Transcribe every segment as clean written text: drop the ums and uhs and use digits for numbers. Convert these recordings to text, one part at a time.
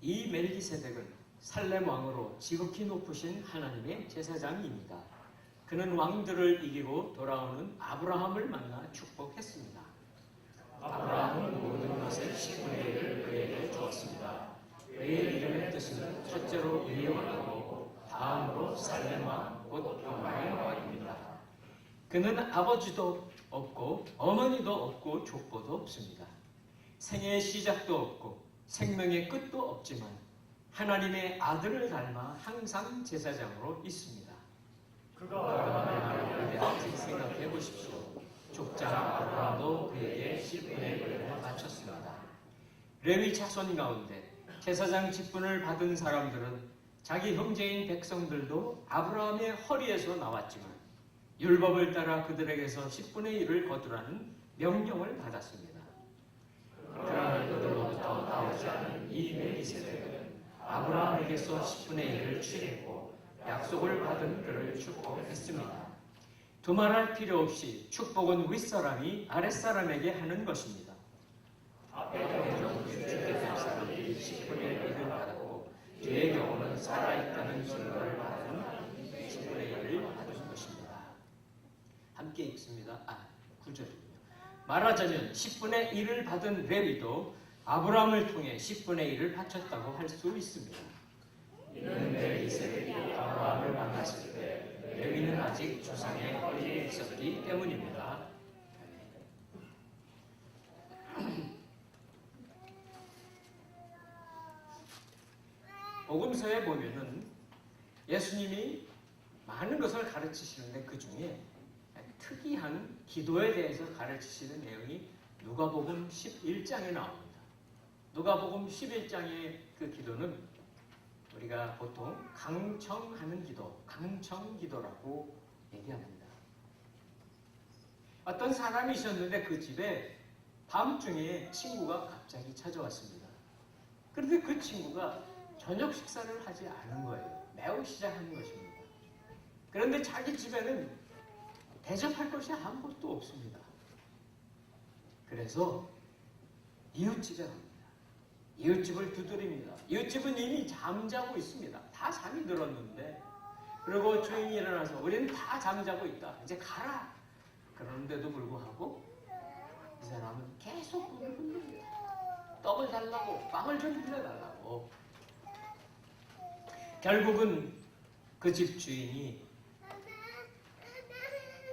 이 멜기세덱은 살렘 왕으로 지극히 높으신 하나님의 제사장입니다. 그는 왕들을 이기고 돌아오는 아브라함을 만나 축복했습니다. 아브라함은 모든 것의 10분의 1을 그에게 주었습니다. 그의 이름의 뜻은 첫째로 의왕이고 다음으로 살렘 왕, 곧 평화의 왕입니다. 그는 아버지도 없고 어머니도 없고 족보도 없습니다. 생애의 시작도 없고 생명의 끝도 없지만 하나님의 아들을 닮아 항상 제사장으로 있습니다. 그가 아브라함에 대해 생각해 보십시오. 족장 아브라함도 그에게 10분의 1을 바쳤습니다. 레위 자손 가운데 제사장 직분을 받은 사람들은 자기 형제인 백성들도 아브라함의 허리에서 나왔지만 율법을 따라 그들에게서 10분의 1을 거두라는 명령을 받았습니다. 그러나 그들로부터 나오지 않은 이 멜기세덱은 아브라함에게서 10분의 1을 취했고 약속을 받은 그를 축복했습니다. 두말할 필요 없이 축복은 윗사람이 아랫사람에게 하는 것입니다. 앞의 경우 주택 사람이 10분의 1을 받았고 뒤의 경우는 살아있다는 증거를 받은 10분의 1을 받은 것입니다. 함께 읽습니다. 9절입니다. 말하자면 10분의 1을 받은 레위도 아브라함을 통해 10분의 1을 바쳤다고 할 수 있습니다. 이는 멜기세덱이 아브라함을 만났을 때 레위는 아직 조상의 허리에 있었기 때문입니다. 복음서에 보면은 예수님이 많은 것을 가르치시는데 그 중에 특이한 기도에 대해서 가르치시는 내용이 누가복음 11장에 나옵니다. 누가복음 11장의 그 기도는 우리가 보통 강청하는 기도, 강청기도라고 얘기합니다. 어떤 사람이 있었는데 그 집에 밤중에 친구가 갑자기 찾아왔습니다. 그런데 그 친구가 저녁 식사를 하지 않은 거예요. 매우 시작하는 것입니다. 그런데 자기 집에는 대접할 것이 아무것도 없습니다. 그래서 이웃집에 갑니다. 이웃집을 두드립니다. 이웃집은 이미 잠자고 있습니다. 다 잠이 들었는데 그리고 주인이 일어나서 우리는 다 잠자고 있다. 이제 가라. 그런데도 불구하고 이 사람은 계속 문을 흔듭니다. 떡을 달라고, 빵을 좀 빌려달라고. 결국은 그 집 주인이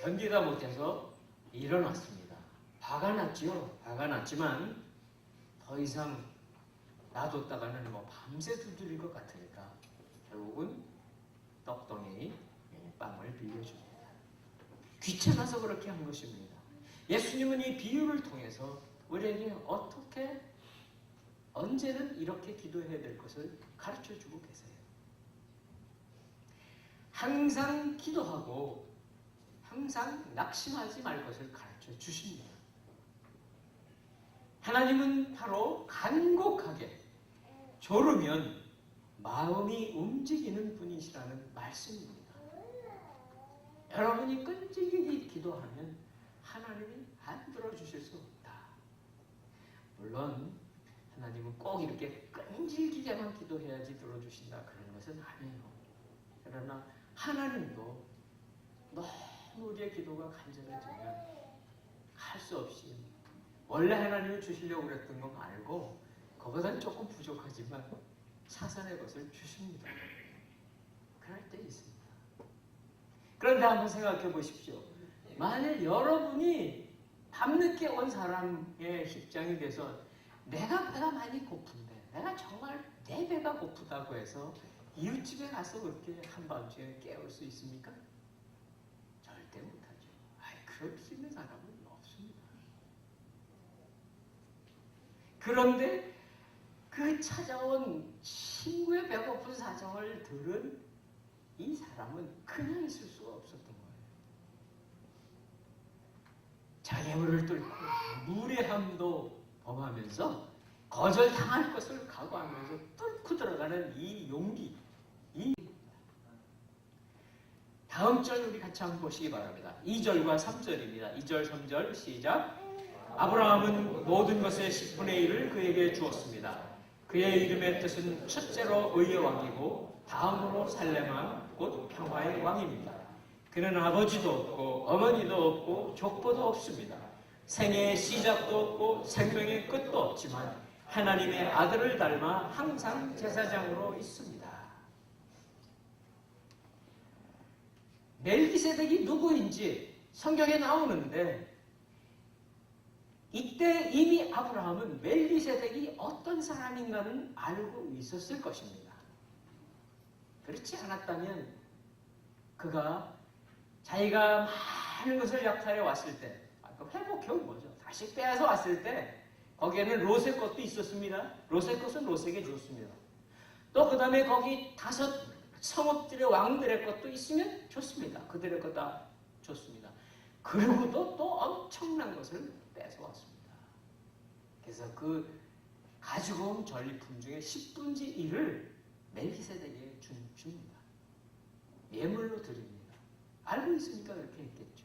견디다 못해서 일어났습니다. 화가 났지요. 화가 났지만 더 이상 놔뒀다가는 밤새 두드릴 것 같으니까 결국은 떡덩이 빵을 빌려줍니다. 귀찮아서 그렇게 한 것입니다. 예수님은 이 비유를 통해서 우리에게 어떻게 언제는 이렇게 기도해야 될 것을 가르쳐주고 계세요. 항상 기도하고 항상 낙심하지 말 것을 가르쳐 주십니다. 하나님은 바로 간곡하게 졸으면 마음이 움직이는 분이시라는 말씀입니다. 여러분이 끈질기게 기도하면 하나님이 안 들어주실 수 없다. 물론 하나님은 꼭 이렇게 끈질기게만 기도해야지 들어주신다 그런 것은 아니에요. 그러나 하나님도 너무 우리의 기도가 간절해지면 할 수 없이 원래 하나님이 주시려고 그랬던 거 말고 그보다는 조금 부족하지만 사선의 것을 주십니다. 그럴 때 있습니다. 그런데 한번 생각해 보십시오. 만일 여러분이 밤늦게 온 사람의 입장이 돼서 내가 배가 많이 고픈데 내가 정말 내 배가 고프다고 해서 이웃집에 가서 그렇게 한밤중에 깨울 수 있습니까? 절대 못하죠. 그럴 수 있는 사람은 없습니다. 그런데 그 찾아온 친구의 배고픈 사정을 들은 이 사람은 그냥 있을 수가 없었던 거예요. 장애물을 뚫고 무례함도 범하면서 거절당할 것을 각오하면서 뚫고 들어가는 이 용기, 다음 절 우리 같이 한번 보시기 바랍니다. 2절과 3절입니다. 2절, 3절 시작. 아브라함은 모든 것의 10분의 1을 그에게 주었습니다. 그의 이름의 뜻은 첫째로 의의 왕이고 다음으로 살렘 왕, 곧 평화의 왕입니다. 그는 아버지도 없고 어머니도 없고 족보도 없습니다. 생애의 시작도 없고 생명의 끝도 없지만 하나님의 아들을 닮아 항상 제사장으로 있습니다. 멜기세덱이 누구인지 성경에 나오는데 이때 이미 아브라함은 멜기세덱이 어떤 사람인가는 알고 있었을 것입니다. 그렇지 않았다면 그가 자기가 많은 것을 약탈해 왔을 때 회복해 온 거죠. 다시 빼앗아 왔을 때 거기에는 롯의 것도 있었습니다. 롯의 것은 롯에게 줬습니다. 또 그 다음에 거기 5 성읍들의 왕들의 것도 있으면 좋습니다. 그들의 것 다 좋습니다. 그리고도 또 엄청난 것을 뺏어왔습니다. 그래서 그 가지고 온 전리품 중에 10분의 1을 멜기세덱에게 줍니다. 예물로 드립니다. 알고 있으니까 그렇게 했겠죠.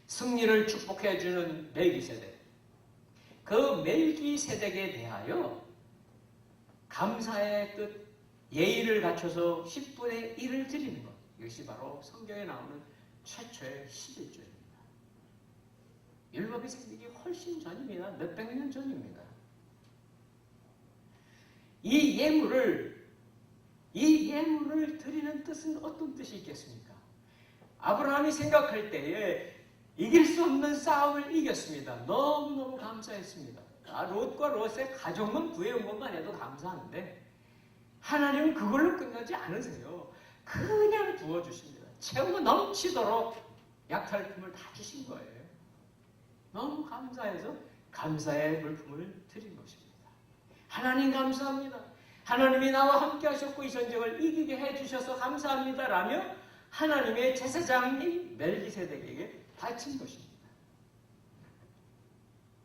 승리를 축복해주는 멜기세덱. 그 멜기세덱에 대하여 감사의 뜻, 예의를 갖춰서 10분의 1을 드리는 것. 이것이 바로 성경에 나오는 최초의 11조입니다. 율법이 생기기 훨씬 전입니다. 몇백 년 전입니다. 이 예물을 드리는 뜻은 어떤 뜻이 있겠습니까? 아브라함이 생각할 때에 이길 수 없는 싸움을 이겼습니다. 너무너무 감사했습니다. 롯과 롯의 가족만 구해온 것만 해도 감사한데 하나님은 그걸로 끝나지 않으세요. 그냥 부어주십니다. 채우고 넘치도록 약탈품을 다 주신 거예요. 너무 감사해서 감사의 물품을 드린 것입니다. 하나님 감사합니다. 하나님이 나와 함께 하셨고 이 전쟁을 이기게 해주셔서 감사합니다 라며 하나님의 제사장인 멜기세덱에게 바친 것입니다.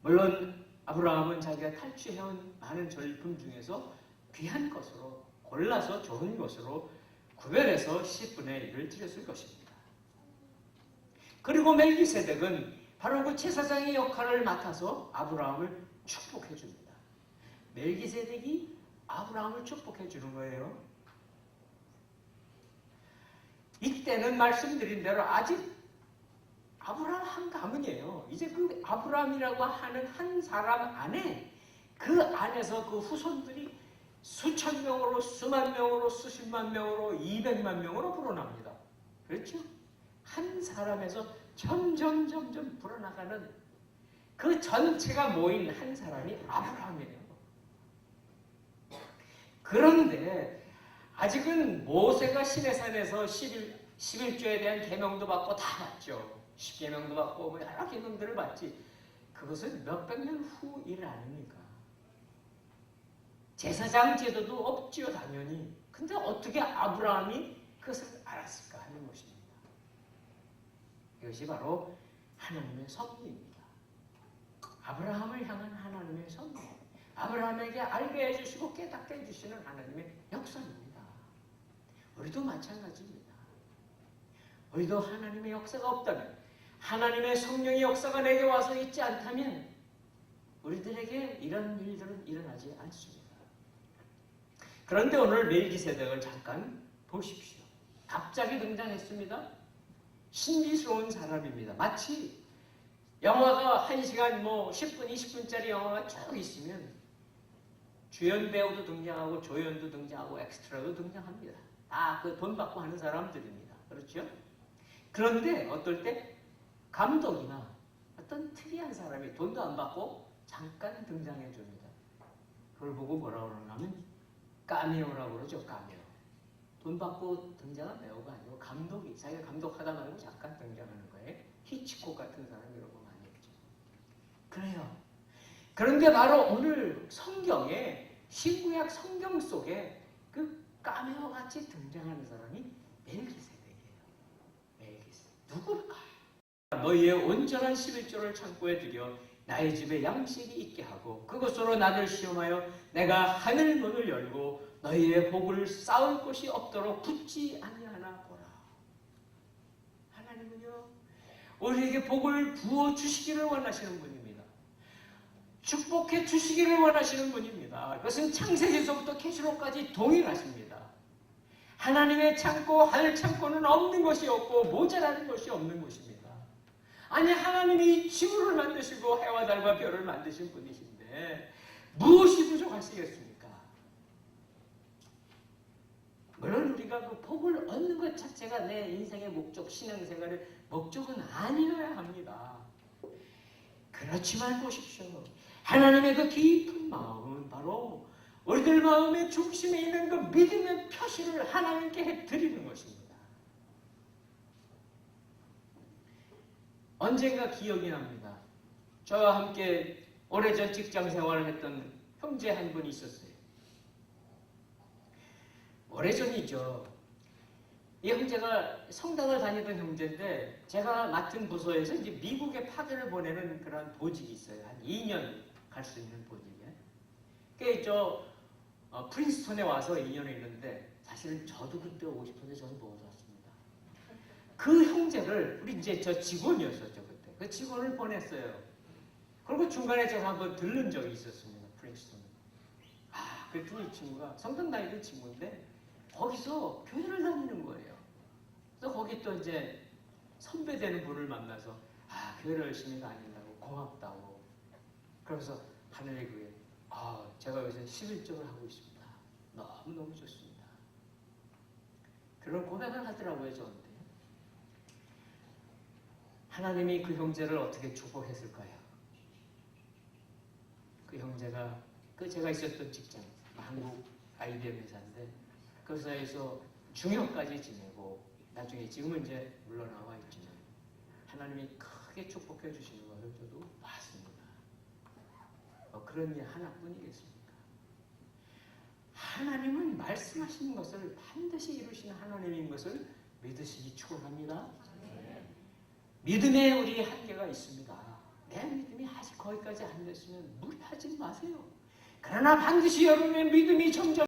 물론 아브라함은 자기가 탈취해온 많은 전리품 중에서 귀한 것으로 골라서 좋은 것으로 구별해서 10분의 1을 드렸을 것입니다. 그리고 멜기세덱은 바로 그 제사장의 역할을 맡아서 아브라함을 축복해 줍니다. 멜기세덱이 아브라함을 축복해 주는 거예요. 이때는 말씀드린 대로 아직 아브라함 한 가문이에요. 이제 그 아브라함이라고 하는 한 사람 안에 그 안에서 그 후손들이 수천 명으로 수만 명으로 수십만 명으로 200만 명으로 불어납니다. 그렇죠? 한 사람에서 점점 불어나가는 그 전체가 모인 한 사람이 아브라함이에요. 그런데 아직은 모세가 시내산에서 11조에 대한 계명도 받고 다 받죠. 10계명도 받고 뭐 여러 계명들을 받지. 그것은 몇백 년 후 일 아닙니까? 제사장 제도도 없지요, 당연히. 근데 어떻게 아브라함이 그것을 알았을까 하는 것입니다. 이것이 바로 하나님의 섭리입니다. 아브라함을 향한 하나님의 섭리. 아브라함에게 알게 해주시고 깨닫게 해주시는 하나님의 역사입니다. 우리도 마찬가지입니다. 우리도 하나님의 역사가 없다면, 하나님의 성령의 역사가 내게 와서 있지 않다면 우리들에게 이런 일들은 일어나지 않습니다. 그런데 오늘 멜기세덱을 잠깐 보십시오. 갑자기 등장했습니다. 신비스러운 사람입니다. 마치 영화가 1시간 10분, 20분짜리 영화가 쭉 있으면 주연 배우도 등장하고 조연도 등장하고 엑스트라도 등장합니다. 다 그 돈 받고 하는 사람들입니다. 그렇죠? 그런데 어떨 때 감독이나 어떤 특이한 사람이 돈도 안 받고 잠깐 등장해 줍니다. 그걸 보고 뭐라고 그러냐면 카메오라고 그러죠. 카메오. 돈 받고 등장한 배우가 아니고 감독이 자기가 감독하다 말고 잠깐 등장하는 거예요. 히치콕 같은 사람이라고 많이 했죠. 그래요. 그런데 바로 오늘 성경에 신구약 성경 속에 그 카메오 같이 등장하는 사람이 멜기세덱이에요. 멜기세덱. 누굴까? 너희의 온전한 11조를 창고에 들여 나의 집에 양식이 있게 하고 그것으로 나를 시험하여 내가 하늘 문을 열고 너희의 복을 쌓을 곳이 없도록 붙지 아니하나 보라. 하나님은요 우리에게 복을 부어 주시기를 원하시는 분입니다. 축복해 주시기를 원하시는 분입니다. 그것은 창세기에서부터 계시록까지 동일하십니다. 하나님의 창고, 하늘 창고는 없는 것이 없고 모자라는 것이 없는 것입니다. 아니, 하나님이 지구를 만드시고 해와 달과 별을 만드신 분이신데 무엇이 부족하시겠습니까? 물론 우리가 그 복을 얻는 것 자체가 내 인생의 목적, 신앙생활의 목적은 아니어야 합니다. 그렇지만 보십시오. 하나님의 그 깊은 마음은 바로 우리들 마음의 중심에 있는 그 믿음의 표시를 하나님께 드리는 것입니다. 언젠가 기억이 납니다. 저와 함께 오래전 직장 생활을 했던 형제 한 분이 있었어요. 오래전이죠. 이 형제가 성당을 다니던 형제인데 제가 맡은 부서에서 이제 미국에 파견을 보내는 그런 보직이 있어요. 한 2년 갈 수 있는 보직이에요. 프린스턴에 와서 2년을 있는데 사실은 저도 그때 오고 싶은데 저는 못 왔습니다. 그 형제를 우리 이제 저 직원이었었죠 그때. 그 직원을 보냈어요. 그리고 중간에 제가 한번 들른 적이 있었습니다. 프린스턴. 그랬더니 이 친구가 성당 다니던 친구인데 거기서 교회를 다니는 거예요. 그래서 거기 또 이제 선배되는 분을 만나서 교회를 열심히 다닌다고 고맙다고. 그러면서 하늘의 교회 제가 요새 11조를 하고 있습니다. 너무너무 좋습니다. 그런 고백을 하더라고요 저한테. 하나님이 그 형제를 어떻게 축복했을까요? 그 형제가 제가 있었던 직장 한국 IBM 회사인데 그 회사에서 중형까지 지내고 나중에 지금은 이제 물러나와 있지만 하나님이 크게 축복해 주시는 것을 저도 봤습니다. 그런 일 하나뿐이겠습니까? 하나님은 말씀하시는 것을 반드시 이루시는 하나님인 것을 믿으시기 축원합니다. 믿음에 우리 한계가 있습니다. 내 믿음이 아직 거기까지 안 됐으면 무리하지 마세요. 그러나 반드시 여러분의 믿음이 점점